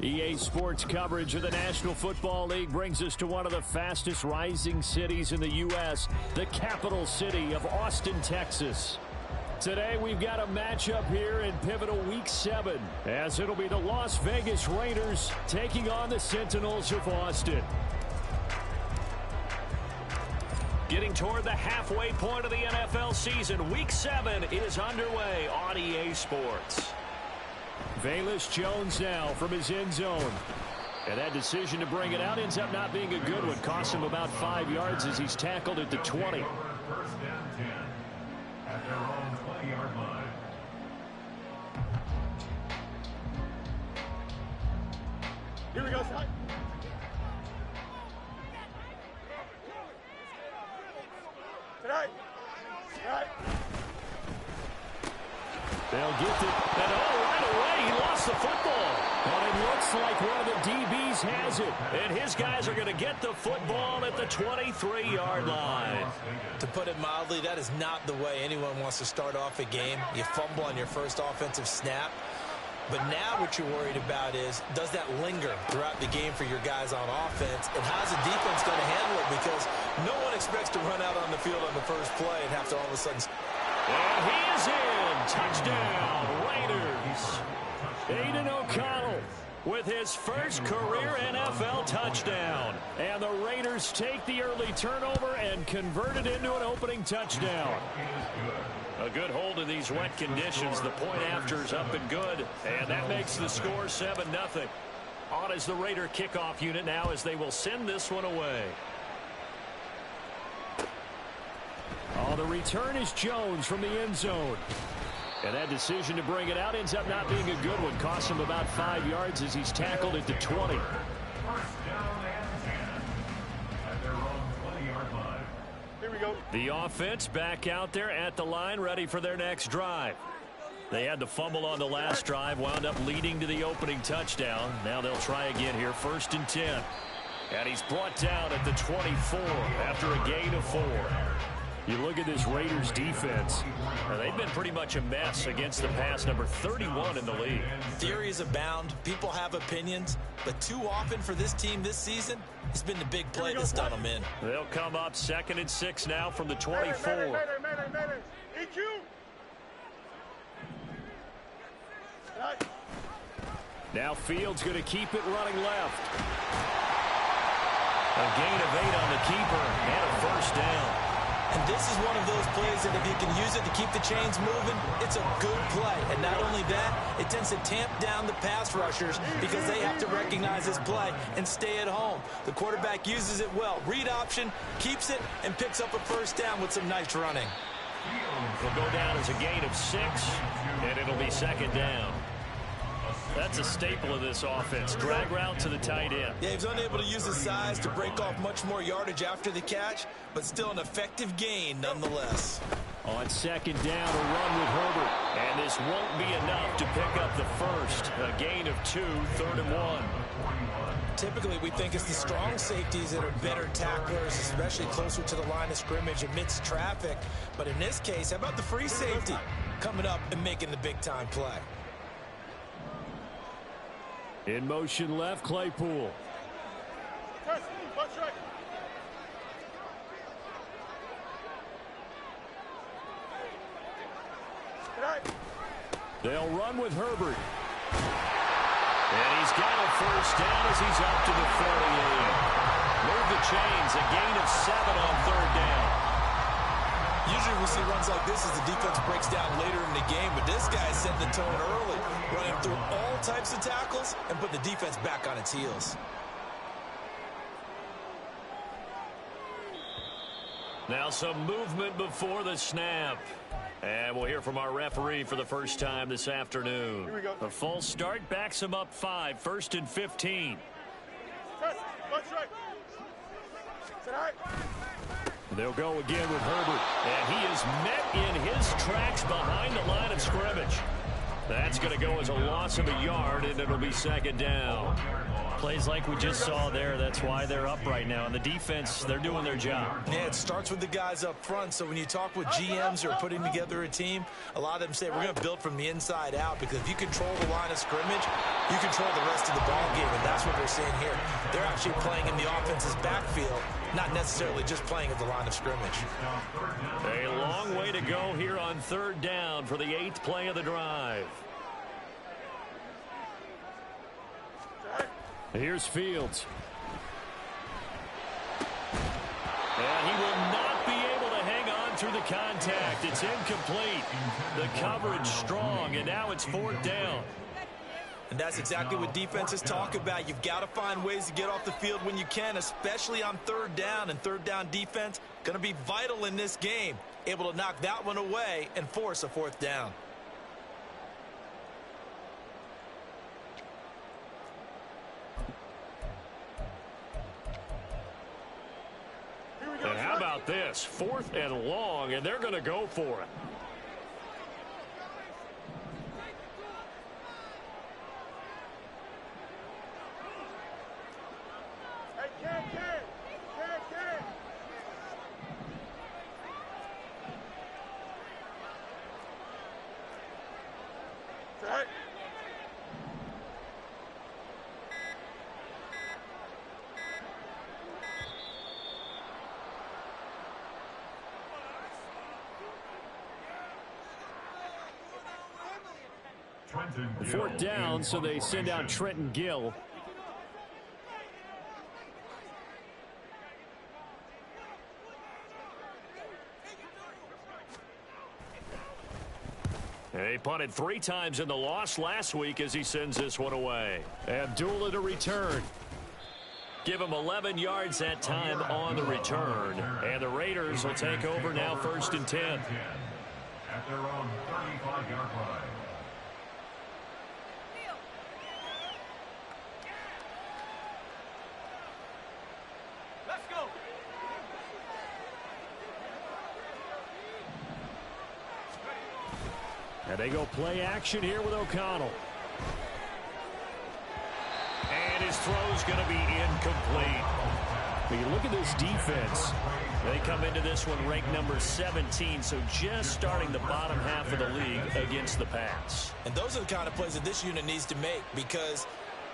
EA Sports coverage of the National Football League brings us to one of the fastest rising cities in the U.S., the capital city of Austin, Texas. Today we've got a matchup here in pivotal Week 7, as it'll be the Las Vegas Raiders taking on the Sentinels of Austin. Getting toward the halfway point of the NFL season, Week 7 is underway on EA Sports. Velus Jones now from his end zone. And that decision to bring it out ends up not being a good one. Costs him about 5 yards as he's tackled at the 20. First down 10 at their own 20-yard line. Here we go, Scott. Tonight. They'll get it. And right away, he lost the football. But it looks like one of the DBs has it. And his guys are going to get the football at the 23-yard line. To put it mildly, that is not the way anyone wants to start off a game. You fumble on your first offensive snap. But now what you're worried about is, does that linger throughout the game for your guys on offense? And how's the defense going to handle it? Because no one expects to run out on the field on the first play and have to all of a sudden... And he is in. Touchdown, Raiders. Aiden O'Connell with his first career NFL touchdown. And the Raiders take the early turnover and convert it into an opening touchdown. A good hold in these wet conditions. The point after is up and good. And that makes the score 7-0. On is the Raider kickoff unit now as they will send this one away. Oh, the return is Jones from the end zone. And that decision to bring it out ends up not being a good one. Costs him about 5 yards as he's tackled at the 20. First down and 10 at their own 20-yard line. Here we go. The offense back out there at the line, ready for their next drive. They had the fumble on the last drive, wound up leading to the opening touchdown. Now they'll try again here, 1st and 10. And he's brought down at the 24 after a gain of 4. You look at this Raiders defense, they've been pretty much a mess against the pass, number 31 in the league. Theories abound. People have opinions. But too often for this team this season, it's been the big play that's done them in. They'll come up 2nd and 6 now from the 24. EQ. Now Fields going to keep it running left. A gain of 8 on the keeper and a first down. And this is one of those plays that if you can use it to keep the chains moving, it's a good play. And not only that, it tends to tamp down the pass rushers because they have to recognize this play and stay at home. The quarterback uses it well. Read option, keeps it, and picks up a first down with some nice running. Will go down as a gain of 6, and it'll be 2nd down. That's a staple of this offense. Drag route to the tight end. Yeah, he was unable to use his size to break off much more yardage after the catch, but still an effective gain nonetheless. On 2nd down, a run with Herbert. And this won't be enough to pick up the first. A gain of 2, 3rd and 1. Typically, we think it's the strong safeties that are better tacklers, especially closer to the line of scrimmage amidst traffic. But in this case, how about the free safety? coming up and making the big-time play. In motion left, Claypool. Press, punch right. Tonight. They'll run with Herbert. And he's got a first down as he's up to the 48. Move the chains, a gain of 7 on third down. Usually we see runs like this as the defense breaks down later in the game, but this guy set the tone early, running through all types of tackles and put the defense back on its heels. Now some movement before the snap. And we'll hear from our referee for the first time this afternoon. Here we go. A false start backs him up 5, 1st and 15. Press, punch right. Tonight. They'll go again with Herbert. And he is met in his tracks behind the line of scrimmage. That's going to go as a loss of a yard, and it'll be second down. Plays like we just saw there. That's why they're up right now. And the defense, they're doing their job. Yeah, it starts with the guys up front. So when you talk with GMs who are putting together a team, a lot of them say we're going to build from the inside out, because if you control the line of scrimmage, you control the rest of the ball game, and that's what we're seeing here. They're actually playing in the offense's backfield, not necessarily just playing at the line of scrimmage. A long way to go here on third down for the 8th play of the drive. Here's Fields. And he will not be able to hang on through the contact. It's incomplete. The coverage strong, and now it's fourth down. And that's exactly what defenses talk about. You've got to find ways to get off the field when you can, especially on third down. And third down defense going to be vital in this game. Able to knock that one away and force a fourth down. And how about this? 4th and long, and they're going to go for it. Hey, Ken. Tonight. Fourth down, so they send out Trenton Gill. And he punted 3 times in the loss last week as he sends this one away. Abdullah to return. Give him 11 yards that time on the return. And the Raiders will take over now, 1st and 10. At their own 35-yard line. And they go play action here with O'Connell. And his throw's going to be incomplete. But you look at this defense. They come into this one ranked number 17, so just starting the bottom half of the league against the pass. And those are the kind of plays that this unit needs to make, because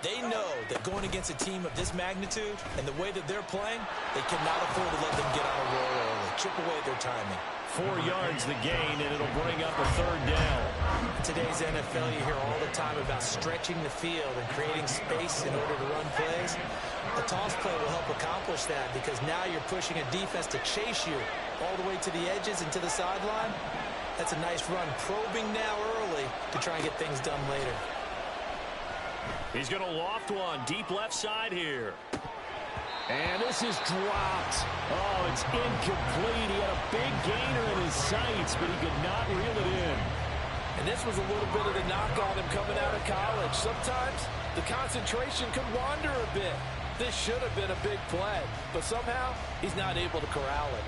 they know that going against a team of this magnitude and the way that they're playing, they cannot afford to let them get on a roll early. Chip away their timing. 4 yards the gain, and it'll bring up a third down. In today's NFL, you hear all the time about stretching the field and creating space in order to run plays. A toss play will help accomplish that, because now you're pushing a defense to chase you all the way to the edges and to the sideline. That's a nice run, probing now early to try and get things done later. He's going to loft one deep left side here. And this is dropped. Oh, it's incomplete. He had a big gainer in his sights, but he could not reel it in. And this was a little bit of the knock on him coming out of college. Sometimes the concentration could wander a bit. This should have been a big play, but somehow he's not able to corral it.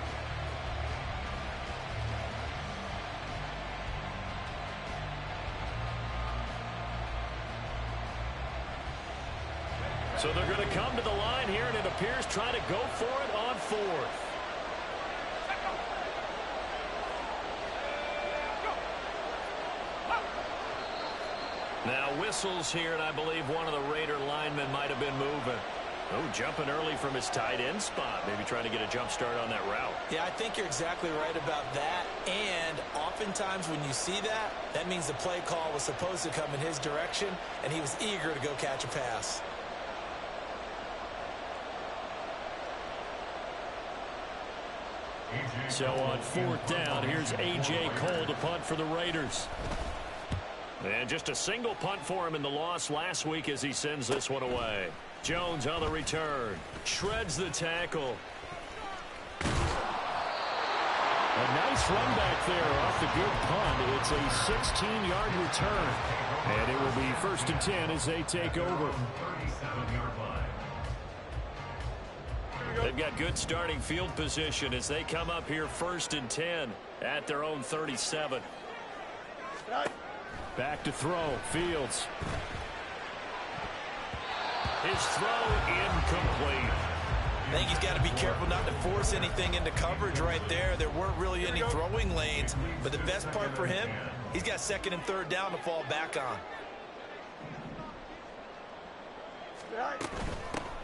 So they're going to come to the line here, and it appears trying to go for it on 4th. Now whistles here, and I believe one of the Raider linemen might have been moving. Oh, jumping early from his tight end spot. Maybe trying to get a jump start on that route. Yeah, I think you're exactly right about that. And oftentimes when you see that, that means the play call was supposed to come in his direction, and he was eager to go catch a pass. So on 4th down, here's A.J. Cole to punt for the Raiders. And just a single punt for him in the loss last week as he sends this one away. Jones on the return. Shreds the tackle. A nice run back there off the good punt. It's a 16-yard return. And it will be 1st and 10 as they take over. 37-yard line. They've got good starting field position as they come up here 1st and 10 at their own 37. Back to throw. Fields. His throw incomplete. I think he's got to be careful not to force anything into coverage right there. There weren't really any throwing lanes, but the best part for him, he's got 2nd and 3rd down to fall back on.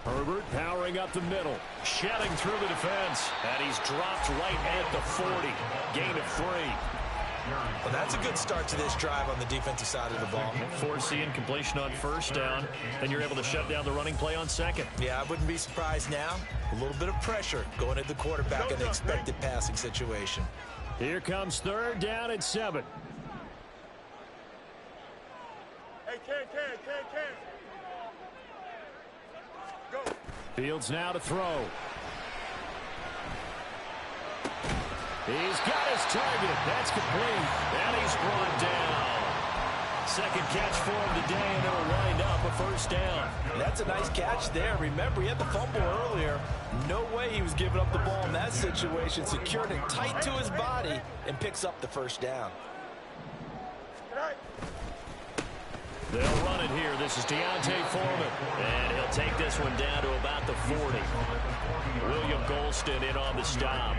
Herbert powering up the middle. Shedding through the defense. And he's dropped right at the 40. Gain of 3. Well, that's a good start to this drive on the defensive side of the ball. Force the incompletion on 1st down. Then you're able to shut down the running play on 2nd. Yeah, I wouldn't be surprised now. A little bit of pressure going at the quarterback in the expected passing situation. Here comes 3rd down and 7. Hey, Ken. Go. Fields now to throw. He's got his target. That's complete. And he's brought down. 2nd catch for him today, and it'll wind up a 1st down. That's a nice catch there. Remember, he had the fumble earlier. No way he was giving up the ball in that situation. Secured it tight to his body and picks up the 1st down. They'll run it here. This is Deontay Foreman. And he'll take this one down to about the 40. William Golston in on the stop.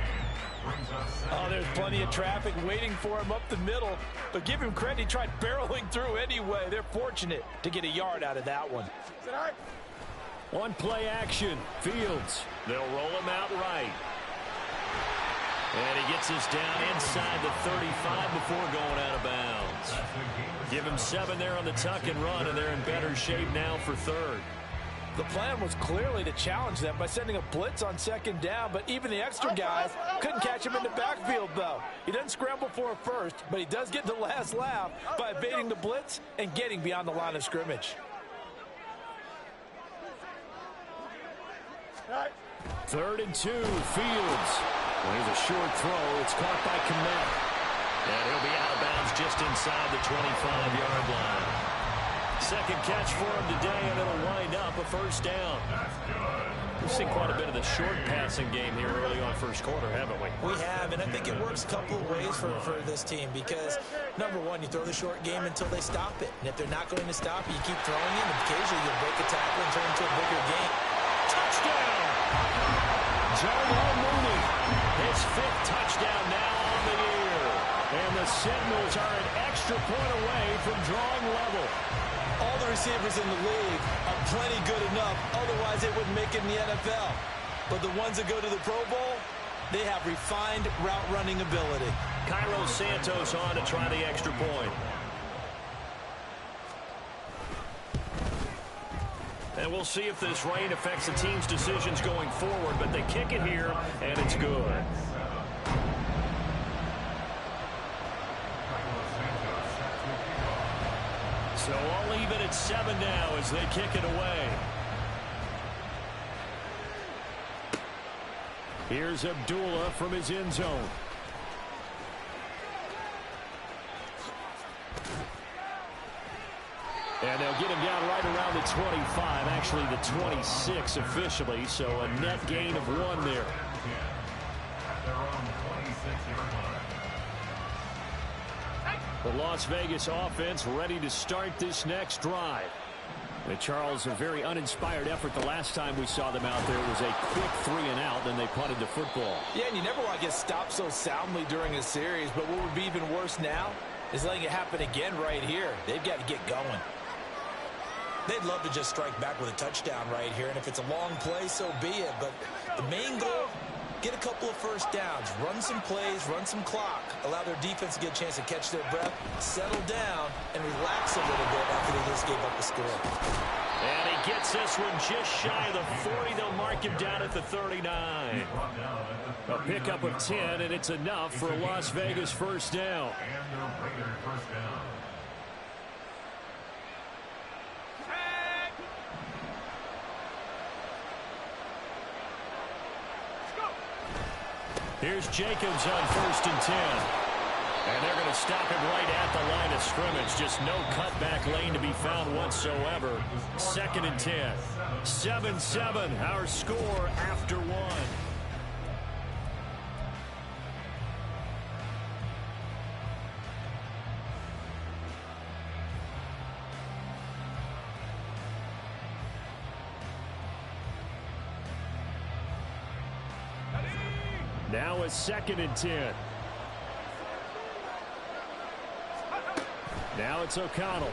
Oh, there's plenty of traffic waiting for him up the middle. But give him credit, he tried barreling through anyway. They're fortunate to get a yard out of that one. On play action, Fields. They'll roll him out right. And he gets us down inside the 35 before going out of bounds. Give him 7 there on the tuck and run, and they're in better shape now for 3rd. The plan was clearly to challenge them by sending a blitz on 2nd down, but even the extra guys couldn't catch him in the backfield, though. He doesn't scramble for a first, but he does get the last laugh by evading the blitz and getting beyond the line of scrimmage. 3rd and 2, Fields. There's a short throw. It's caught by Kmet. And he'll be out of bounds just inside the 25-yard line. 2nd catch for him today, and it'll wind up a 1st down. We've seen quite a bit of the short passing game here early on 1st quarter, haven't we? We have, and I think it works a couple of ways for this team because, number one, you throw the short game until they stop it. And if they're not going to stop it, you keep throwing it, and occasionally you'll break a tackle and turn into a bigger game. Touchdown! Jarrell Mooney, his 5th touchdown now on the year. And the Sentinels are an extra point away from drawing level. All the receivers in the league are plenty good enough. Otherwise, they wouldn't make it in the NFL. But the ones that go to the Pro Bowl, they have refined route running ability. Cairo Santos on to try the extra point. And we'll see if this rain affects the team's decisions going forward, but they kick it here, and it's good. So I'll leave it at 7 now as they kick it away. Here's Abdullah from his end zone. And they'll get him down right around the 25, actually the 26 officially, so a net gain of 1 there. The Las Vegas offense ready to start this next drive. And Charles, a very uninspired effort the last time we saw them out there. It was a quick 3 and out, then they punted the football. Yeah, and you never want to get stopped so soundly during a series, but what would be even worse now is letting it happen again right here. They've got to get going. They'd love to just strike back with a touchdown right here, and if it's a long play, so be it. But the main goal, get a couple of first downs, run some plays, run some clock, allow their defense to get a chance to catch their breath, settle down, and relax a little bit after they just gave up a score. And he gets this one just shy of the 40. They'll mark him down at the 39. A pickup of 10, and it's enough for a Las Vegas first down. And the Raiders first down. Here's Jacobs on 1st and 10. And they're going to stop him right at the line of scrimmage. Just no cutback lane to be found whatsoever. 2nd and 10. 7-7, our score after one. Now a 2nd and 10. Now it's O'Connell.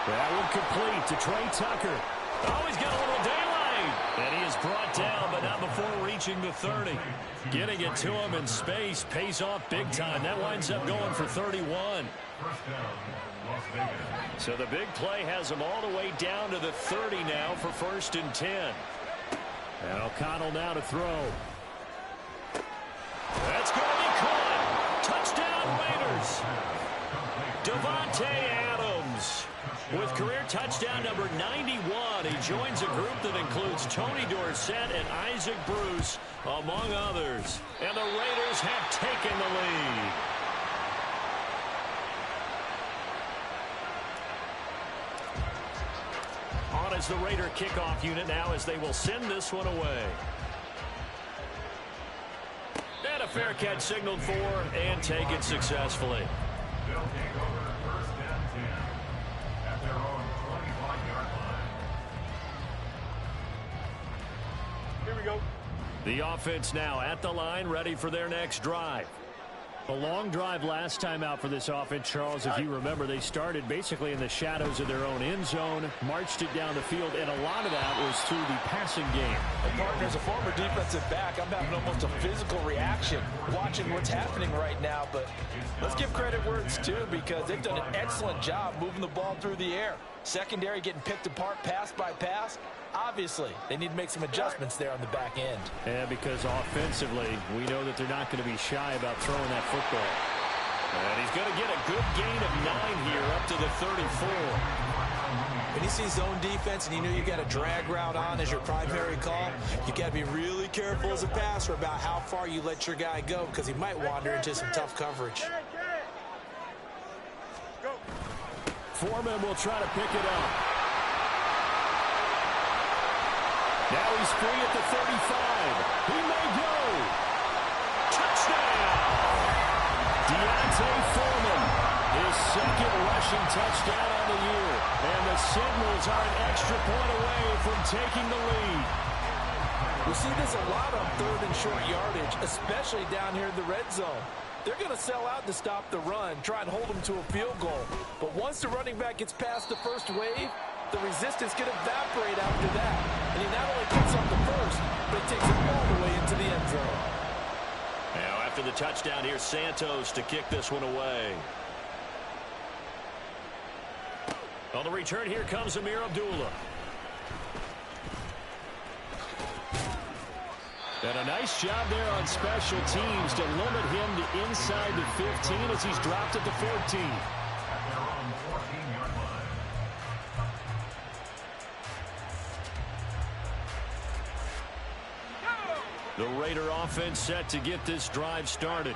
That one complete to Trey Tucker. Oh, he's got a little daylight. And he is brought down, but not before reaching the 30. Getting it to him in space pays off big time. That winds up going for 31. First down, Las Vegas. So the big play has him all the way down to the 30 now for 1st and 10. And O'Connell now to throw. That's going to be caught. Touchdown Raiders. Devontae Adams with career touchdown number 91. He joins a group that includes Tony Dorsett and Isaac Bruce, among others. And the Raiders have taken the lead. On as the Raider kickoff unit now as they will send this one away. And a fair catch signaled for and taken successfully. They'll take over 1st and 10 at their own 25-yard line. Here we go. The offense now at the line, ready for their next drive. A long drive last time out for this offense, Charles. If you remember, they started basically in the shadows of their own end zone, marched it down the field, and a lot of that was through the passing game. And partner, as a former defensive back, I'm having almost a physical reaction watching what's happening right now. But let's give credit where it's due, because they've done an excellent job moving the ball through the air. Secondary getting picked apart pass by pass. Obviously, they need to make some adjustments there on the back end. Yeah, because offensively, we know that they're not going to be shy about throwing that football. And he's going to get a good gain of 9 here up to the 34. When you see zone defense and you know you got a drag route on as your primary call, you got to be really careful as a passer about how far you let your guy go, because he might wander into some tough coverage. Foreman will try to pick it up. Now he's free at the 35. He may go. Touchdown! Deontay Foreman, his 2nd rushing touchdown on the year. And the Signals are an extra point away from taking the lead. We see this a lot on 3rd and short yardage, especially down here in the red zone. They're going to sell out to stop the run, try and hold them to a field goal. But once the running back gets past the first wave, the resistance can evaporate after that. And he not only picks up the first, but he takes it all the way into the end zone. Now after the touchdown, here's Santos to kick this one away. On the return, here comes Amir Abdullah. And a nice job there on special teams to limit him to inside the 15 as he's dropped at the 14. At their own 14-yard line. The Raider offense set to get this drive started.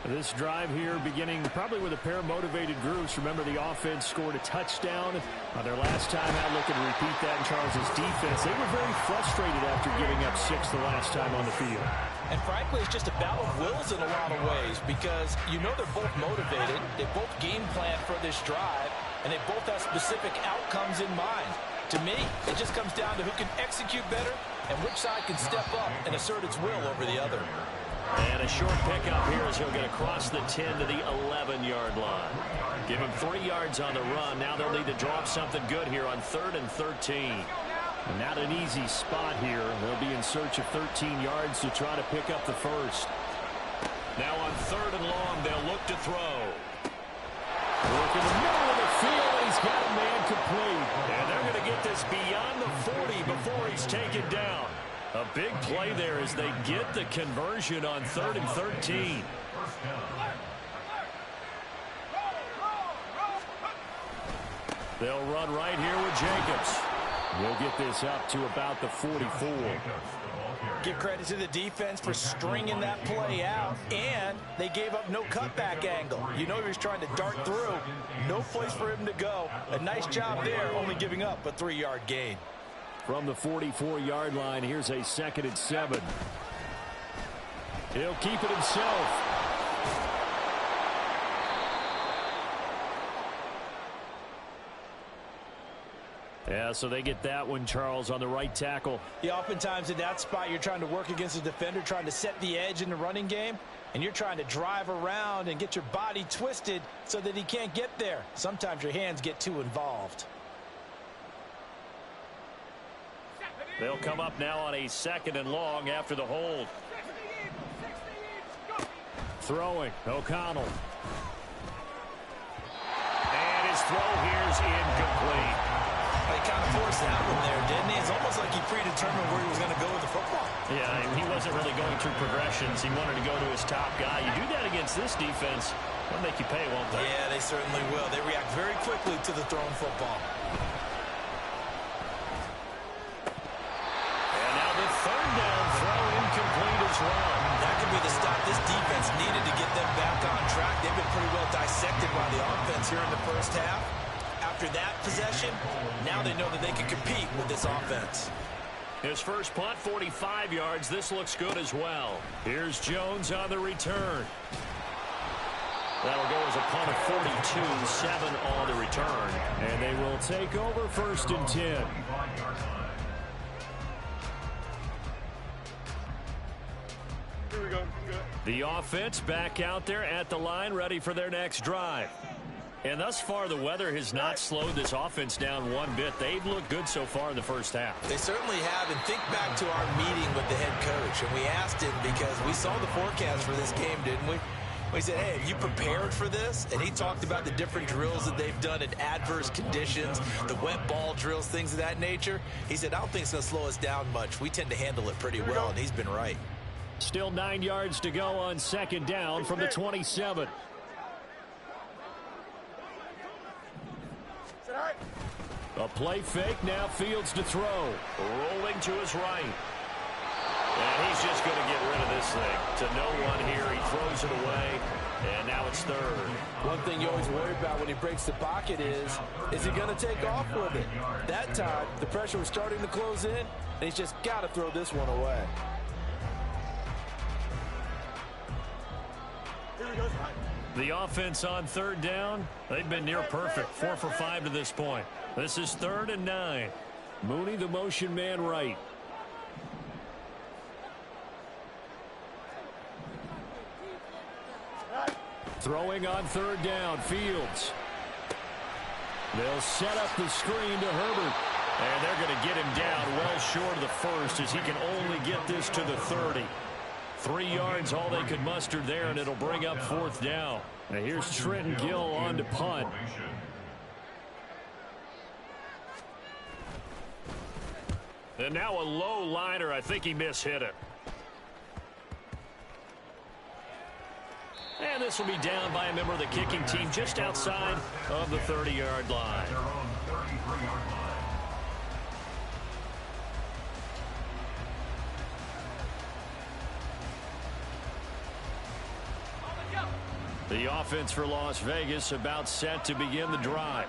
This drive here beginning probably with a pair of motivated groups. Remember, the offense scored a touchdown on their last time out, looking to repeat that in Charles's defense. They were very frustrated after giving up 6 the last time on the field. And frankly, it's just a battle of wills in a lot of ways, because you know they're both motivated, they both game plan for this drive, and they both have specific outcomes in mind. To me, it just comes down to who can execute better and which side can step up and assert its will over the other. And a short pickup here as he'll get across the 10 to the 11-yard line. Give him 3 yards on the run. Now they'll need to draw up something good here on 3rd and 13. Not an easy spot here. They'll be in search of 13 yards to try to pick up the first. Now on 3rd and long, they'll look to throw. Work in the middle of the field, and he's got a man complete. And they're going to get this beyond the 40 before he's taken down. A big play there as they get the conversion on 3rd and 13. They'll run right here with Jacobs. We'll get this up to about the 44. Give credit to the defense for stringing that play out, and they gave up no cutback angle. You know he was trying to dart through. No place for him to go. A nice job there, only giving up a 3-yard gain. From the 44-yard line, here's a 2nd and 7. He'll keep it himself. Yeah, so they get that one, Charles, on the right tackle. Yeah, oftentimes in that spot, you're trying to work against a defender, trying to set the edge in the running game, and you're trying to drive around and get your body twisted so that he can't get there. Sometimes your hands get too involved. They'll come up now on a 2nd and long after the hold. Throwing, O'Connell. And his throw here's incomplete. He kind of forced that one there, didn't he? It's almost like he predetermined where he was going to go with the football. Yeah, he wasn't really going through progressions. He wanted to go to his top guy. You do that against this defense, they'll make you pay, won't they? Yeah, they certainly will. They react very quickly to the thrown football. And now the 3rd down throw incomplete as well. That could be the stop this defense needed to get them back on track. They've been pretty well dissected by the offense here in the first half. After that possession, now they know that they can compete with this offense. His first punt, 45 yards. This looks good as well. Here's Jones on the return. That'll go as a punt of 42, 7 on the return. And they will take over 1st and 10. Here we go. The offense back out there at the line, ready for their next drive. And thus far, the weather has not slowed this offense down one bit. They've looked good so far in the first half. They certainly have. And think back to our meeting with the head coach. And we asked him because we saw the forecast for this game, didn't we? We said, hey, have you prepared for this? And he talked about the different drills that they've done in adverse conditions, the wet ball drills, things of that nature. He said, I don't think it's going to slow us down much. We tend to handle it pretty well, and he's been right. Still 9 yards to go on 2nd down from the 27. A play fake, now Fields to throw. Rolling to his right. And he's just going to get rid of this thing. To no one here, he throws it away, and now it's 3rd. One thing you always worry about when he breaks the pocket is he going to take off with it? That time, the pressure was starting to close in, and he's just got to throw this one away. The offense on 3rd down, they've been near perfect. 4 for 5 to this point. This is 3rd and 9. Mooney, the motion man right. Throwing on 3rd down, Fields. They'll set up the screen to Herbert. And they're going to get him down well short of the first as he can only get this to the 30. 3 yards, all they could muster there, and it'll bring up 4th down. Now here's Trenton Gill on to punt. And now a low liner. I think he mishit it. And this will be down by a member of the kicking team just outside of the 30-yard line. The offense for Las Vegas about set to begin the drive.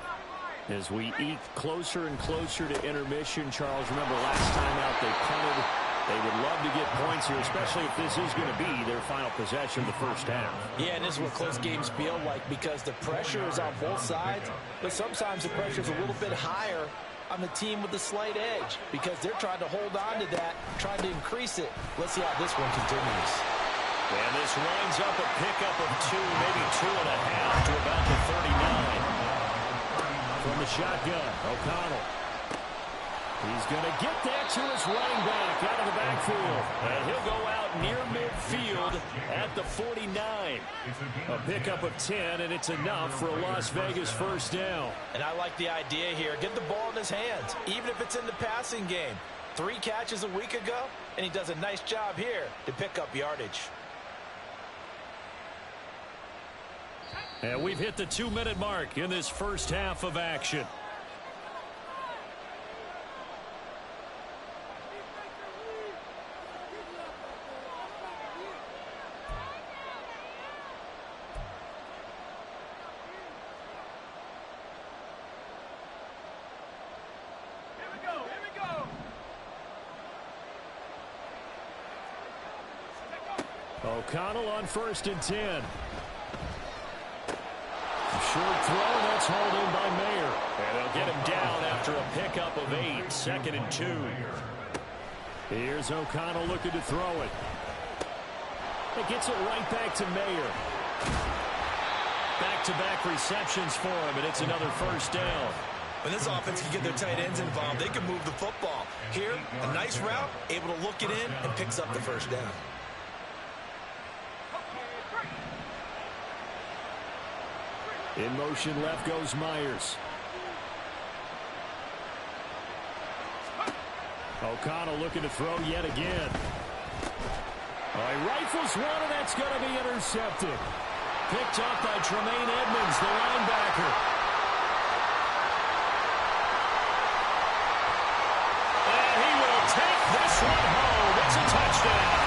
As we eke closer and closer to intermission, Charles, remember last time out they punted. They would love to get points here, especially if this is going to be their final possession of the first half. Yeah, and this is what close games feel like because the pressure is on both sides, but sometimes the pressure is a little bit higher on the team with the slight edge because they're trying to hold on to that, trying to increase it. Let's see how this one continues. And this winds up a pickup of 2, maybe 2.5 to about the 39. From the shotgun, O'Connell. He's going to get that to his running back out of the backfield. And he'll go out near midfield at the 49. A pickup of 10, and it's enough for a Las Vegas first down. And I like the idea here. Get the ball in his hands, even if it's in the passing game. 3 catches a week ago, and he does a nice job here to pick up yardage. And we've hit the 2-minute mark in this first half of action. O'Connell on 1st and 10. Short throw, that's hauled in by Mayer. And they'll get him down after a pickup of 8, 2nd and 2. Here's O'Connell looking to throw it. It gets it right back to Mayer. Back-to-back receptions for him, and it's another first down. When this offense can get their tight ends involved, they can move the football. Here, a nice route, able to look it in, and picks up the first down. In motion left goes Myers. O'Connell looking to throw yet again. He rifles one, and that's going to be intercepted. Picked up by Tremaine Edmonds, the linebacker. And he will take this one home. It's a touchdown.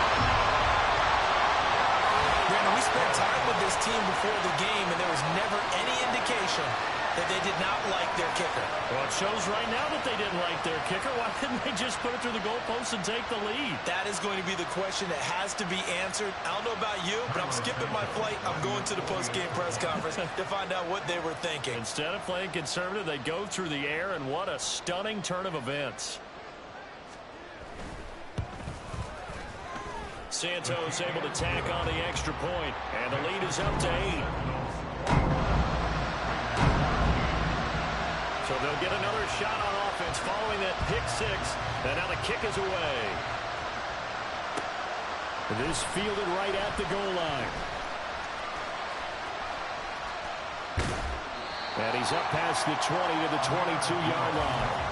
Brandon, we spent time with this team before the game, and there was never any indication that they did not like their kicker. Well, it shows right now that they didn't like their kicker. Why didn't they just put it through the goalpost and take the lead? That is going to be the question that has to be answered. I don't know about you, but I'm skipping my flight. I'm going to the post-game press conference to find out what they were thinking. Instead of playing conservative, they go through the air, and what a stunning turn of events. Santos able to tack on the extra point, and the lead is up to 8. So they'll get another shot on offense following that pick 6, and now the kick is away. This fielded right at the goal line. And he's up past the 20 to the 22-yard line.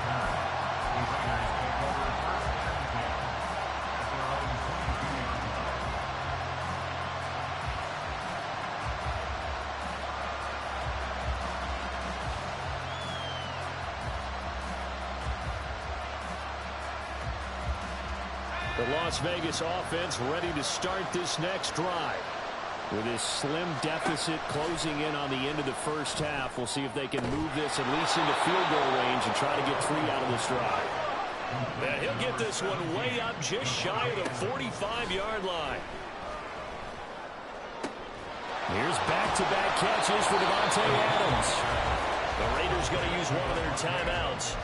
The Las Vegas offense ready to start this next drive. With this slim deficit closing in on the end of the first half, we'll see if they can move this at least into field goal range and try to get 3 out of this drive. And he'll get this one way up just shy of the 45-yard line. Here's back-to-back catches for Devontae Adams. The Raiders going to use one of their timeouts,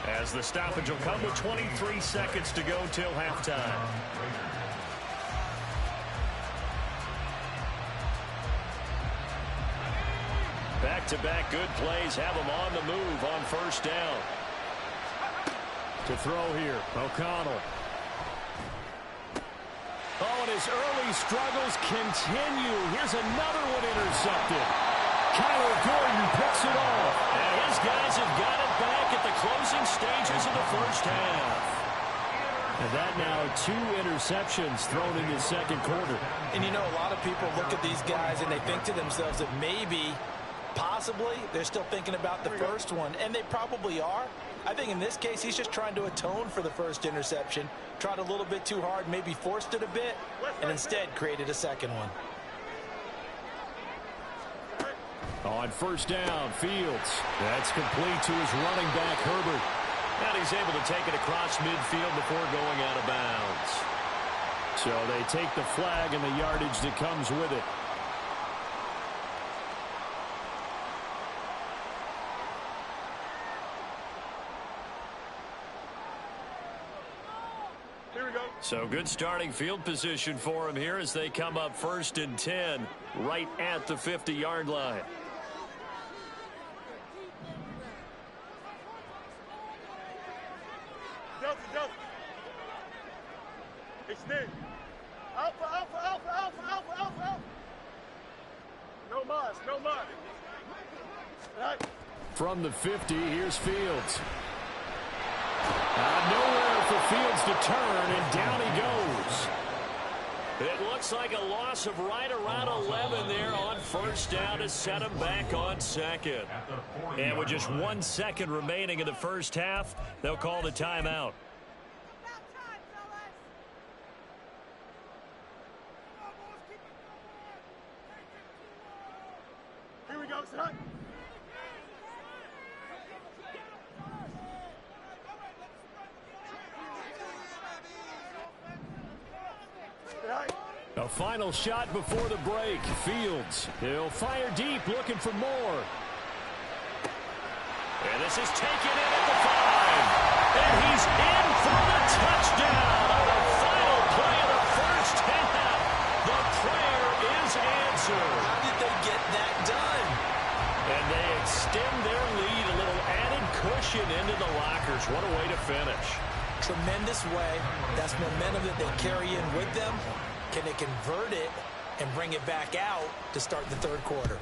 as the stoppage will come with 23 seconds to go till halftime. Back-to-back good plays have them on the move on first down. To throw here, O'Connell. Oh, and his early struggles continue. Here's another one intercepted. Kyler Gordon picks it off. And his guys have got it back at the closing stages of the first half. And that now 2 interceptions thrown in the second quarter. And you know, a lot of people look at these guys and they think to themselves that maybe, possibly, they're still thinking about the first one. And they probably are. I think in this case, he's just trying to atone for the first interception. Tried a little bit too hard, maybe forced it a bit, and instead created a second one. On first down, Fields. That's complete to his running back, Herbert. And he's able to take it across midfield before going out of bounds. So they take the flag and the yardage that comes with it. Here we go. So good starting field position for him here as they come up 1st and 10 right at the 50-yard line. Delta. Extend. Alpha. No mas. Right. From the 50, here's Fields. Nowhere for Fields to turn, and down he goes. It looks like a loss of right around 11 there on 1st down to set him back on 2nd. And with just 1 second remaining in the first half, they'll call the timeout. Here we go, son. A final shot before the break. Fields, he'll fire deep, looking for more. And this is taken in at the 5. And he's in for the touchdown on the final play of the first half. The prayer is answered. How did they get that done? And they extend their lead, a little added cushion into the lockers. What a way to finish. Tremendous way. That's momentum that they carry in with them. Can they convert it and bring it back out to start the 3rd quarter?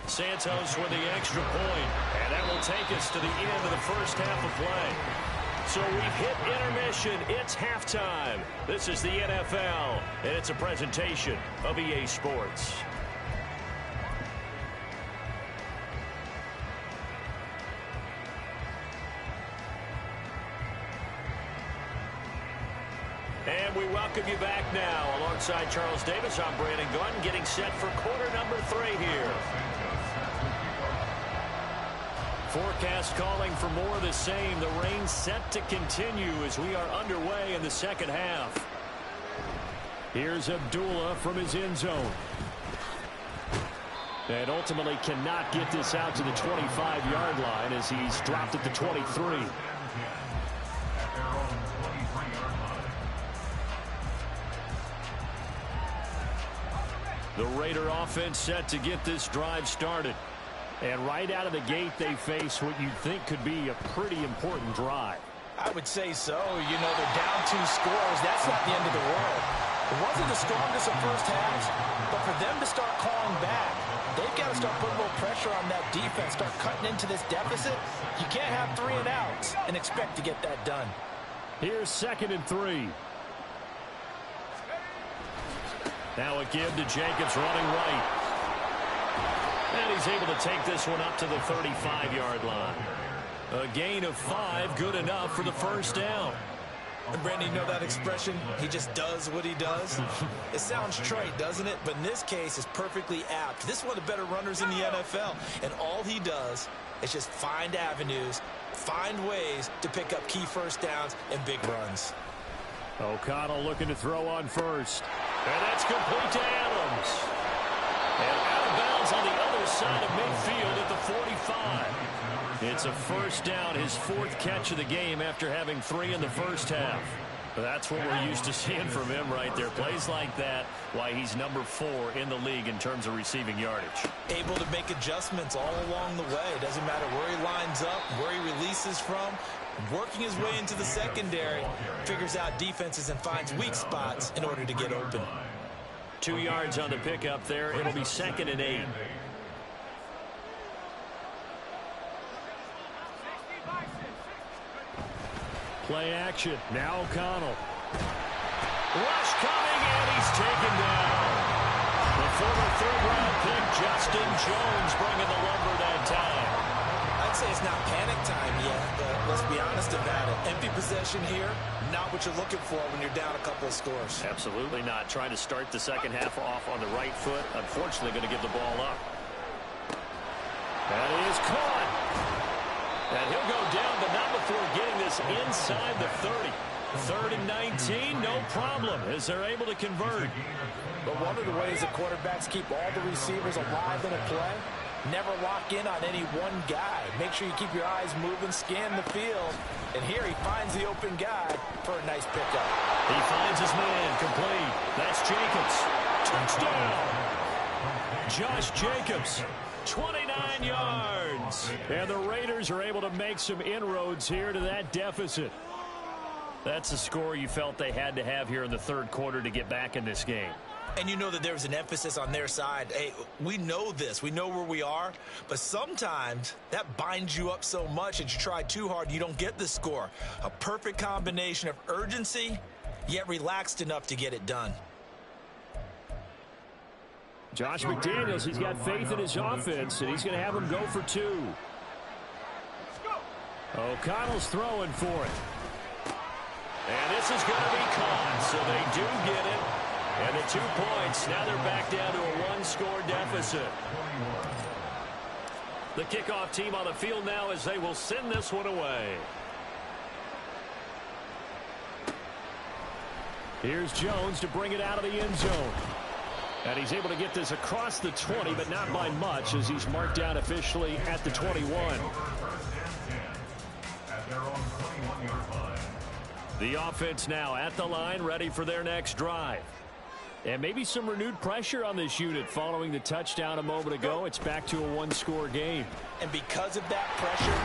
Santos with the extra point, and that will take us to the end of the first half of play. So we've hit intermission. It's halftime. This is the NFL, and it's a presentation of EA Sports. And we welcome you back now. Alongside Charles Davis, I'm Brandon Gunn, getting set for quarter number 3 here. Forecast calling for more of the same. The rain set to continue as we are underway in the second half. Here's Abdullah from his end zone. And ultimately cannot get this out to the 25-yard line as he's dropped at the 23. The Raider offense set to get this drive started. And right out of the gate, they face what you'd think could be a pretty important drive. I would say so. You know, they're down 2 scores. That's not the end of the world. It wasn't the strongest of first halves, but for them to start calling back, they've got to start putting a little pressure on that defense, start cutting into this deficit. You can't have 3 and outs and expect to get that done. Here's 2nd and 3. Now a give to Jacobs running right. And he's able to take this one up to the 35-yard line. A gain of 5, good enough for the first down. And Brandon, you know that expression? He just does what he does. It sounds trite, doesn't it? But in this case, it's perfectly apt. This is one of the better runners in the NFL. And all he does is just find avenues, find ways to pick up key first downs and big runs. O'Connell looking to throw on first. And that's complete to Adams. And out of bounds on the other side of midfield at the 45. It's a first down, his 4th catch of the game after having 3 in the first half. That's what we're used to seeing from him right there. Plays like that, why he's number 4 in the league in terms of receiving yardage. Able to make adjustments all along the way. Doesn't matter where he lines up, where he releases from. Working his way into the secondary, figures out defenses and finds weak spots in order to get open. 2 yards on the pickup there. It'll be 2nd and 8. Play action. Now O'Connell. Rush coming, and he's taken down. The former 3rd-round pick, Justin Jones, bringing the lumber that time. I'd say it's not panic time yet, but let's be honest about it. Empty possession here, not what you're looking for when you're down a couple of scores. Absolutely not. Trying to start the second half off on the right foot. Unfortunately, going to give the ball up. That is caught. And he'll go down, but not before getting this inside the 30. 3rd and 19, no problem, as they're able to convert. But one of the ways that quarterbacks keep all the receivers alive in a play Never lock in on any one guy. Make sure you keep your eyes moving, scan the field. And here he finds the open guy for a nice pickup. He finds his man, complete. That's Jacobs. Touchdown. Josh Jacobs, 29 yards. And the Raiders are able to make some inroads here to that deficit. That's a score you felt they had to have here in the third quarter to get back in this game. And you know that there was an emphasis on their side. Hey, we know this. We know where we are. But sometimes that binds you up so much that you try too hard, you don't get the score. A perfect combination of urgency, yet relaxed enough to get it done. Josh McDaniels, he's got faith in his offense, and he's going to have him go for two. O'Connell's throwing for it. And this is going to be caught, so they do get it. And the 2 points, now they're back down to a one-score deficit. The kickoff team on the field now as they will send this one away. Here's Jones to bring it out of the end zone. And he's able to get this across the 20, but not by much as he's marked down officially at the 21. At their own 21-yard line. The offense now at the line, ready for their next drive. And maybe some renewed pressure on this unit following the touchdown a moment ago. It's back to a one-score game. And because of that pressure,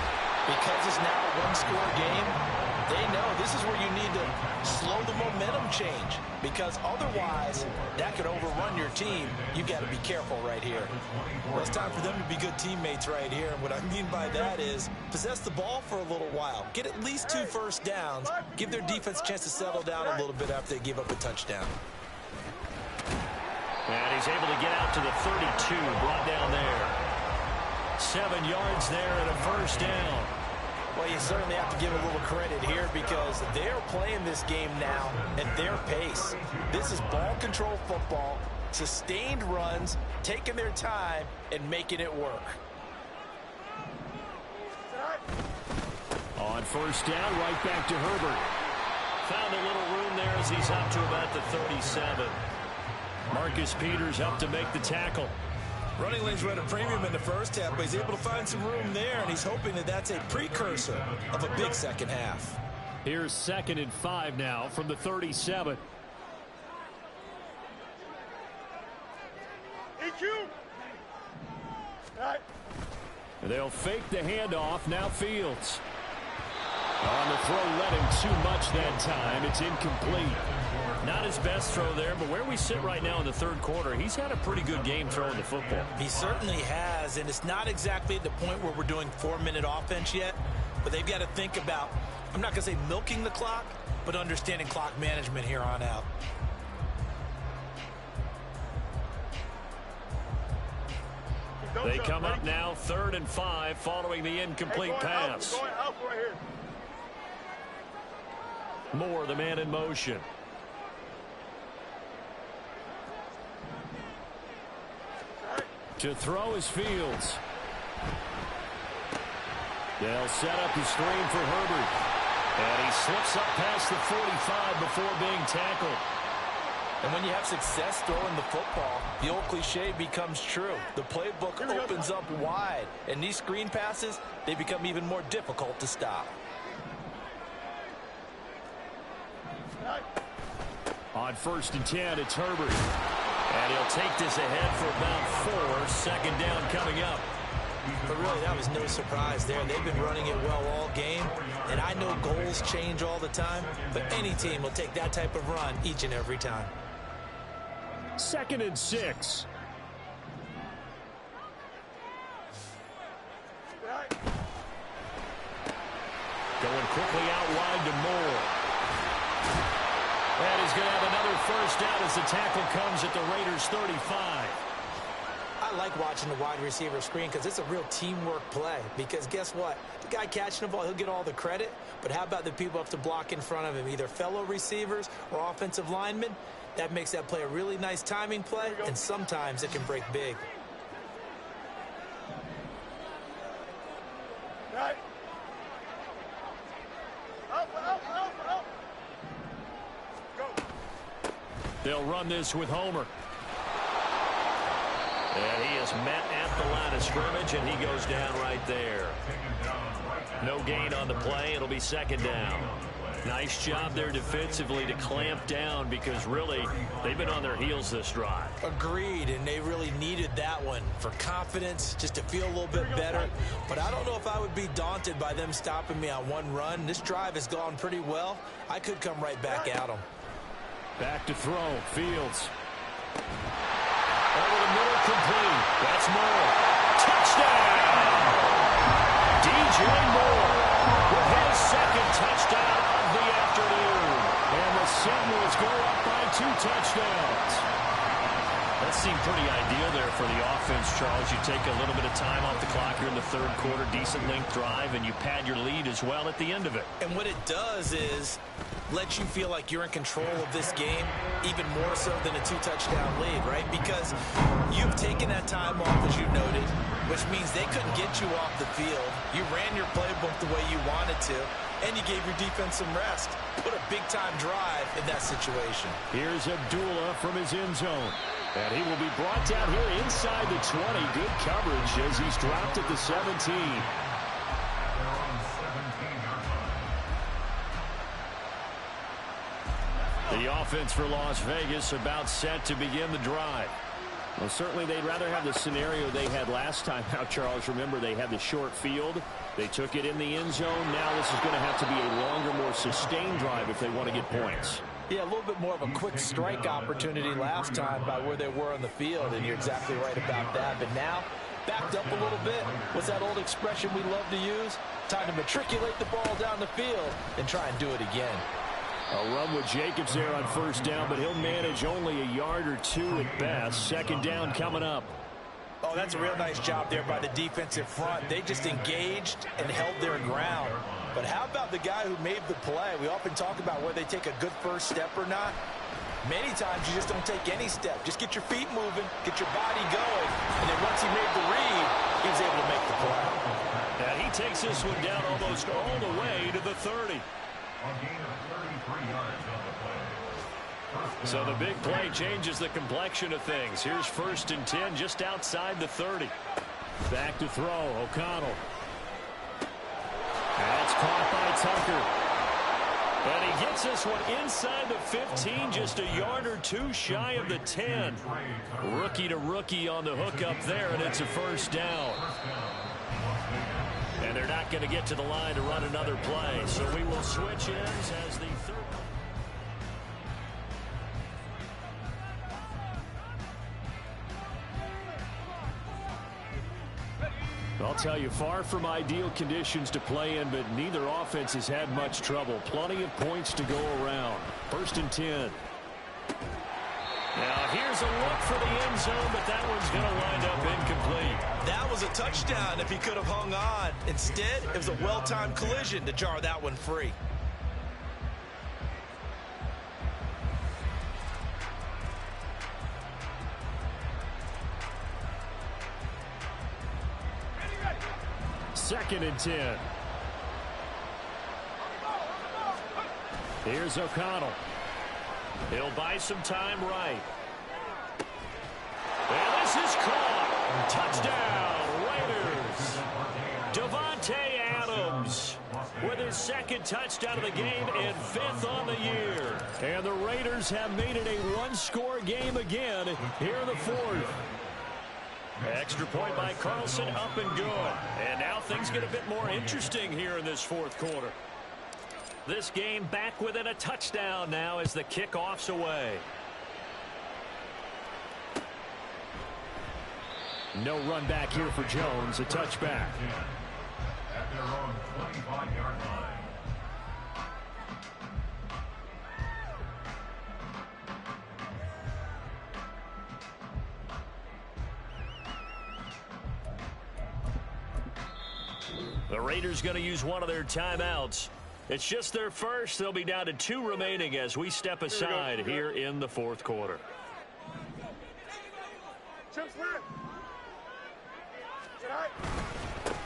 because it's now a one-score game, they know this is where you need to slow the momentum change. Because otherwise, that could overrun your team. You've got to be careful right here. Well, it's time for them to be good teammates right here. And what I mean by that is possess the ball for a little while. Get at least 2 first downs. Give their defense a chance to settle down a little bit after they give up a touchdown. And he's able to get out to the 32, brought down there. 7 yards there and a first down. Well, you certainly have to give a little credit here because they're playing this game now at their pace. This is ball control football, sustained runs, taking their time, and making it work. On first down, right back to Herbert. Found a little room there as he's up to about the 37. Marcus Peters up to make the tackle. Running lanes were at a premium in the first half, but he's able to find some room there, and he's hoping that that's a precursor of a big second half. Here's 2nd and 5 now from the 37. EQ. Right. They'll fake the handoff. Now Fields. On the throw, led him too much that time. It's incomplete. Not his best throw there, but where we sit right now in the third quarter, he's had a pretty good game throwing the football. He certainly has, and it's not exactly at the point where we're doing 4-minute offense yet, but they've got to think about, I'm not going to say milking the clock, but understanding clock management here on out. They come up now 3rd and 5 following the incomplete pass. Going out right here. Moore, the man in motion. To throw is Fields. They'll set up the screen for Herbert. And he slips up past the 45 before being tackled. And when you have success throwing the football, the old cliche becomes true. The playbook opens up wide, and these screen passes, they become even more difficult to stop. On 1st and 10, it's Herbert. And he'll take this ahead for about 4. 2nd down coming up. But really, that was no surprise there. They've been running it well all game. And I know goals change all the time, but any team will take that type of run each and every time. 2nd and 6. Going quickly out wide to Moore. And he's going to have another first down as the tackle comes at the Raiders' 35. I like watching the wide receiver screen because it's a real teamwork play. Because guess what? The guy catching the ball, he'll get all the credit. But how about the people have to block in front of him, either fellow receivers or offensive linemen? That makes that play a really nice timing play, and sometimes it can break big. Right. Up. Go. They'll run this with Homer. And he is met at the line of scrimmage, and he goes down right there. No gain on the play. It'll be second down. Nice job there defensively to clamp down because really they've been on their heels this drive. Agreed, and they really needed that one for confidence, just to feel a little bit better. But I don't know if I would be daunted by them stopping me on one run. This drive has gone pretty well. I could come right back at them. Back to throw. Fields. Over the middle, complete. That's Moore. Touchdown! DJ Moore with his second touchdown of the afternoon. And the Seminoles go up by 2 touchdowns. That seemed pretty ideal there for the offense, Charles. You take a little bit of time off the clock here in the third quarter, decent length drive, and you pad your lead as well at the end of it. And what it does is let you feel like you're in control of this game, even more so than a 2-touchdown lead, right? Because you've taken that time off, as you noted, which means they couldn't get you off the field. You ran your playbook the way you wanted to, and you gave your defense some rest. Put a big-time drive in that situation. Here's Abdullah from his end zone. And he will be brought down here inside the 20. Good coverage as he's dropped at the 17. The offense for Las Vegas about set to begin the drive. Well, certainly they'd rather have the scenario they had last time out, Charles. Remember, they had the short field. They took it in the end zone. Now this is going to have to be a longer, more sustained drive if they want to get points. Yeah, a little bit more of a quick strike opportunity last time by where they were on the field, and you're exactly right about that. But now, backed up a little bit. What's that old expression we love to use? Time to matriculate the ball down the field and try and do it again. A run with Jacobs there on first down, but he'll manage only a yard or 2 at best. Second down coming up. Oh, that's a real nice job there by the defensive front. They just engaged and held their ground. But how about the guy who made the play? We often talk about whether they take a good first step or not. Many times you just don't take any step. Just get your feet moving, get your body going, and then once he made the read, he was able to make the play. And he takes this one down almost all the way to the 30. A gain of 33 yards on the play. So the big play changes the complexion of things. Here's 1st and 10 just outside the 30. Back to throw. O'Connell. That's caught by Tucker. And he gets this one inside the 15, just a yard or 2 shy of the 10. Rookie to rookie on the hook up there, and it's a first down. And they're not going to get to the line to run another play. So we will switch ends as the third. I'll tell you, far from ideal conditions to play in, but neither offense has had much trouble. Plenty of points to go around. 1st and 10. Now here's a look for the end zone, but that one's going to wind up incomplete. That was a touchdown if he could have hung on. Instead, it was a well-timed collision to jar that one free. Second and 10. Here's O'Connell. He'll buy some time right. And this is caught. Touchdown, Raiders. Devontae Adams with his 2nd touchdown of the game and 5th on the year. And the Raiders have made it a 1-score game again here in the 4th. Extra point by Carlson, up and good. And now things get a bit more interesting here in this 4th quarter. This game back within a touchdown now as the kickoff's away. No run back here for Jones, a touchback. At their own 25-yard line. The Raiders going to use one of their timeouts. It's just their first. They'll be down to 2 remaining as we step aside here in the 4th quarter. Chips left. Tonight.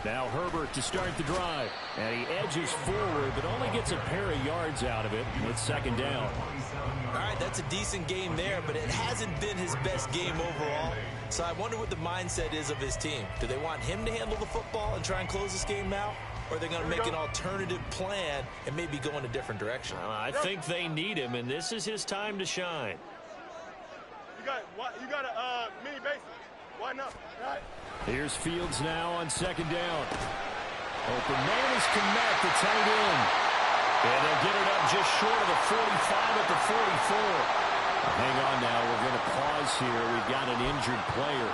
Now Herbert to start the drive. And he edges forward, but only gets a pair of yards out of it. It's second down. All right, that's a decent game there, but it hasn't been his best game overall. So I wonder what the mindset is of his team. Do they want him to handle the football and try and close this game out? Or are they going to make an alternative plan and maybe go in a different direction? I think they need him, and this is his time to shine. You got a mini base. Why not? Right. Here's Fields now on second down. Open man is Kmet, the tight end. And they'll get it up just short of the 45 at the 44. Hang on now, we're going to pause here. We've got an injured player.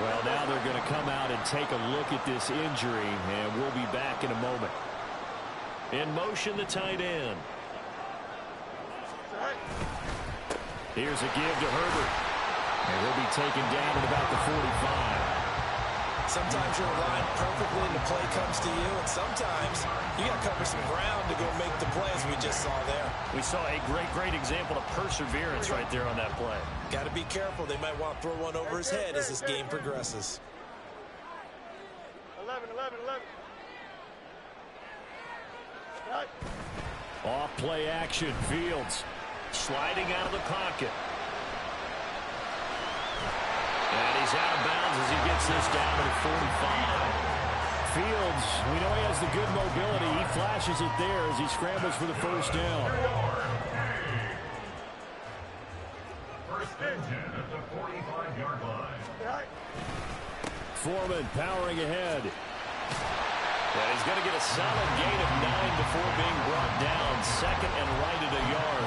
Well, now they're going to come out and take a look at this injury, and we'll be back in a moment. In motion, the tight end. Here's a give to Herbert. And he'll be taken down at about the 45. Sometimes you're aligned perfectly and the play comes to you, and sometimes you got to cover some ground to go make the play, as we just saw there. We saw a great example of perseverance right there on that play. Got to be careful. They might want to throw one over his head as this game progresses. 11. Right. Off play action. Fields sliding out of the pocket. And he's out of bounds as he gets this down to the 45. Fields, we know he has the good mobility. He flashes it there as he scrambles for the first down. First and 10 at the 45-yard line. Right. Foreman powering ahead. And he's going to get a solid gain of 9 before being brought down. Second and right at a yard.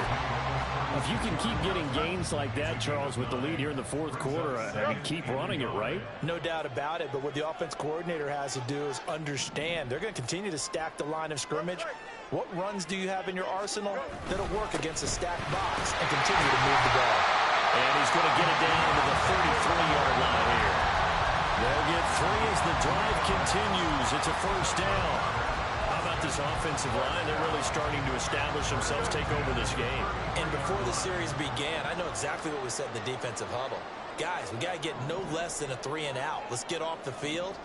If you can keep getting gains like that, Charles, with the lead here in the fourth quarter, I mean, keep running it, right? No doubt about it, but what the offense coordinator has to do is understand they're going to continue to stack the line of scrimmage. What runs do you have in your arsenal that'll work against a stacked box and continue to move the ball? And he's going to get it down to the 33-yard line here. They'll get free as the drive continues. It's a first down. How about this offensive line? They're really starting to establish themselves, take over this game. And before the series began, I know exactly what we said in the defensive huddle. Guys, we got to get no less than a 3-and-out. Let's get off the field.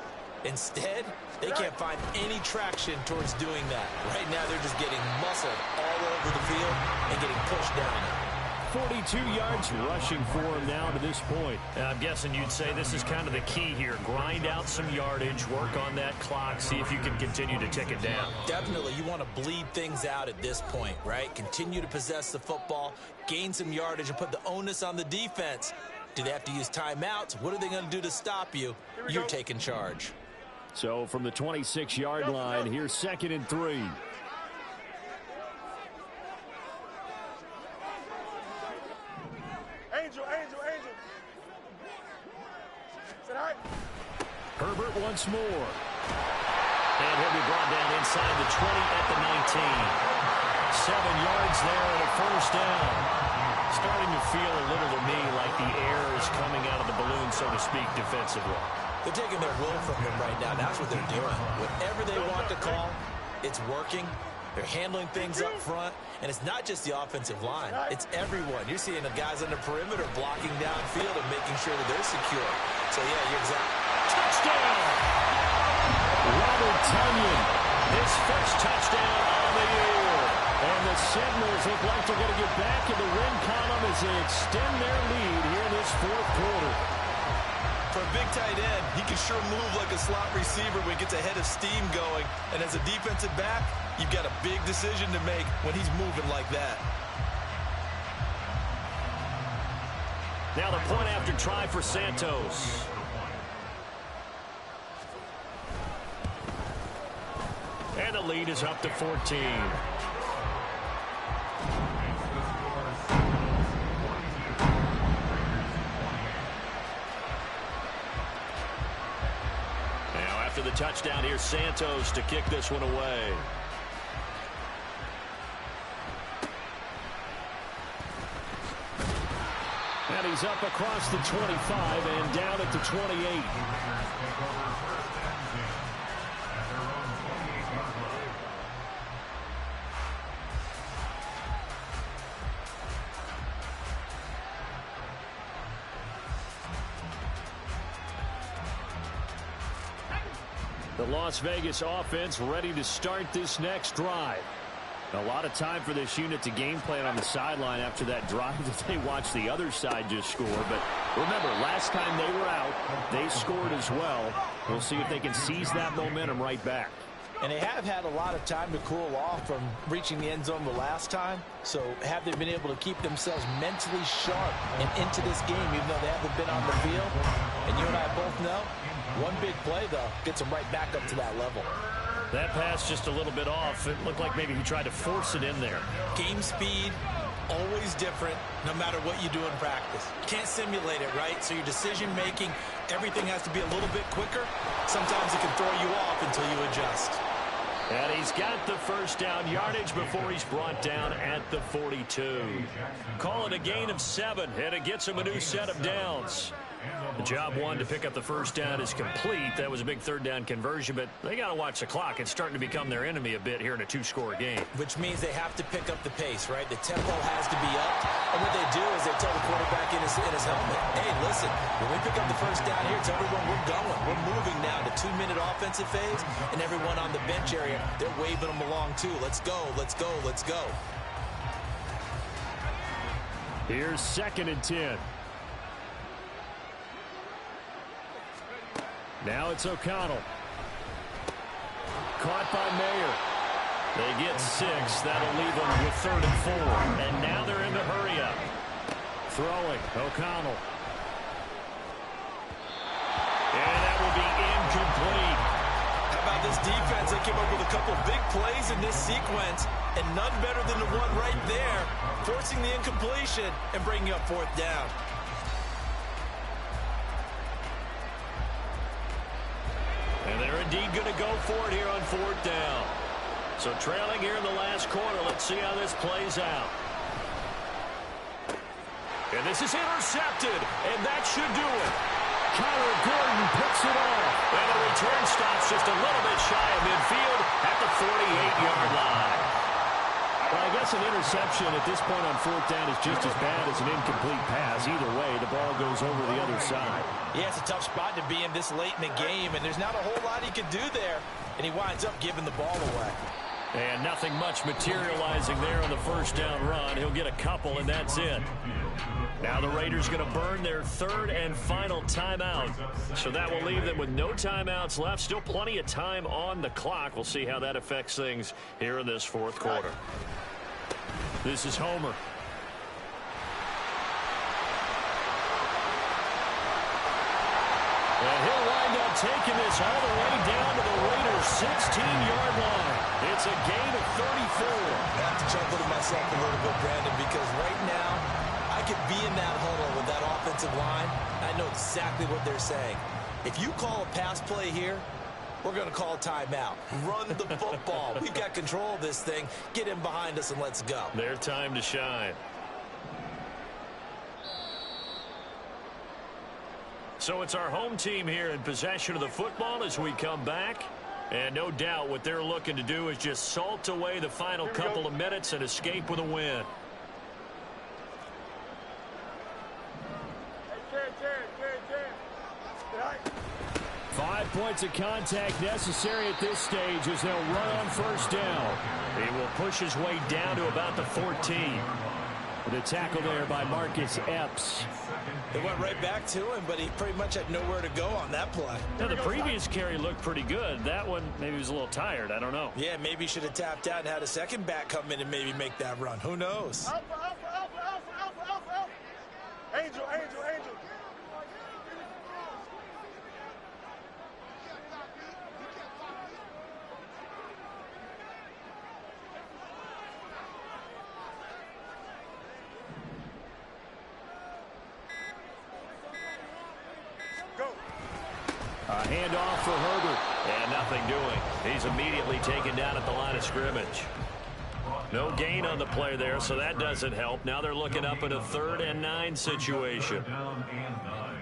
Instead, they can't find any traction towards doing that. Right now, they're just getting muscled all over the field and getting pushed down. 42 yards rushing for him now to this point. I'm guessing you'd say this is kind of the key here. Grind out some yardage, work on that clock, see if you can continue to tick it down. Definitely, you want to bleed things out at this point, right? Continue to possess the football, gain some yardage, and put the onus on the defense. Do they have to use timeouts? What are they going to do to stop you? You're taking charge. So from the 26-yard line, here's second and 3. Angel. Sit high. Herbert once more. And he'll be brought down inside the 20 at the 19. 7 yards there and a first down. Starting to feel a little to me like the air is coming out of the balloon, so to speak, defensively. They're taking their will from him right now. That's what they're doing. Whatever they want to call, it's working. They're handling things up front, and it's not just the offensive line. It's everyone. You're seeing the guys on the perimeter blocking downfield and making sure that they're secure. So, yeah, you're exactly. Touchdown! Robert Tonyan, his first touchdown on the year. And the Sentinels look like they're going to get back in the win column as they extend their lead here in this fourth quarter. For a big tight end, he can sure move like a slot receiver when he gets a head of steam going. And as a defensive back, you've got a big decision to make when he's moving like that. Now the point after try for Santos. And the lead is up to 14. The touchdown here, Santos to kick this one away. And he's up across the 25 and down at the 28. The Las Vegas offense ready to start this next drive. A lot of time for this unit to game plan on the sideline after that drive that they watched the other side just score. But remember, last time they were out, they scored as well. We'll see if they can seize that momentum right back. And they have had a lot of time to cool off from reaching the end zone the last time. So have they been able to keep themselves mentally sharp and into this game, even though they haven't been on the field? And you and I both know, one big play, though, gets them right back up to that level. That pass just a little bit off. It looked like maybe he tried to force it in there. Game speed, always different, no matter what you do in practice. You can't simulate it, right? So your decision-making, everything has to be a little bit quicker. Sometimes it can throw you off until you adjust. And he's got the first down yardage before he's brought down at the 42. Call it a gain of 7, and it gets him a new set of downs. The job one to pick up the first down is complete. That was a big third down conversion, but they got to watch the clock. It's starting to become their enemy a bit here in a 2-score game. Which means they have to pick up the pace, right? The tempo has to be up. And what they do is they tell the quarterback in his helmet, hey, listen, when we pick up the first down here, tell everyone we're going. We're moving now to 2-minute offensive phase, and everyone on the bench area, they're waving them along too. Let's go, let's go, let's go. Here's 2nd and 10. Now it's O'Connell. Caught by Mayer. They get 6. That'll leave them with 3rd and 4. And now they're in the hurry up. Throwing. O'Connell. And that will be incomplete. How about this defense? They came up with a couple of big plays in this sequence, and none better than the one right there, forcing the incompletion and bringing up 4th down. And they're indeed going to go for it here on 4th down. So trailing here in the last quarter. Let's see how this plays out. And this is intercepted, and that should do it. Kyler Gordon picks it off. And the return stops just a little bit shy of midfield at the 48-yard line. Well, I guess an interception at this point on 4th down is just as bad as an incomplete pass. Either way, the ball goes over the other side. Yeah, it's a tough spot to be in this late in the game, and there's not a whole lot he can do there, and he winds up giving the ball away. And nothing much materializing there on the first down run. He'll get a couple, and that's it. Now the Raiders going to burn their 3rd and final timeout. So that will leave them with no timeouts left. Still plenty of time on the clock. We'll see how that affects things here in this 4th quarter. This is Homer. And he'll wind up taking this all the way down to the Raiders' 16-yard line. It's a gain of 34. I have to chuckle to myself a little bit, Brandon, because right now I could be in that huddle with that offensive line. I know exactly what they're saying. If you call a pass play here, we're going to call a timeout. Run the football. We've got control of this thing. Get in behind us and let's go. Their time to shine. So it's our home team here in possession of the football as we come back. And no doubt what they're looking to do is just salt away the final couple of minutes and escape with a win. 5 points of contact necessary at this stage as they'll run on first down. He will push his way down to about the 14. The tackle there by Marcus Epps. They went right back to him, but he pretty much had nowhere to go on that play. Now, the previous carry looked pretty good. That one, maybe he was a little tired. I don't know. Yeah, maybe he should have tapped out and had a second back come in and maybe make that run. Who knows? Alpha, alpha, alpha, alpha, alpha, alpha, alpha. Angel, angel, angel. A handoff for Herbert. And nothing doing. He's immediately taken down at the line of scrimmage. No gain on the play there, so that doesn't help. Now they're looking up at a 3rd and 9 situation. Down and 9.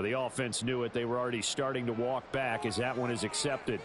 The offense knew it. They were already starting to walk back as that one is accepted.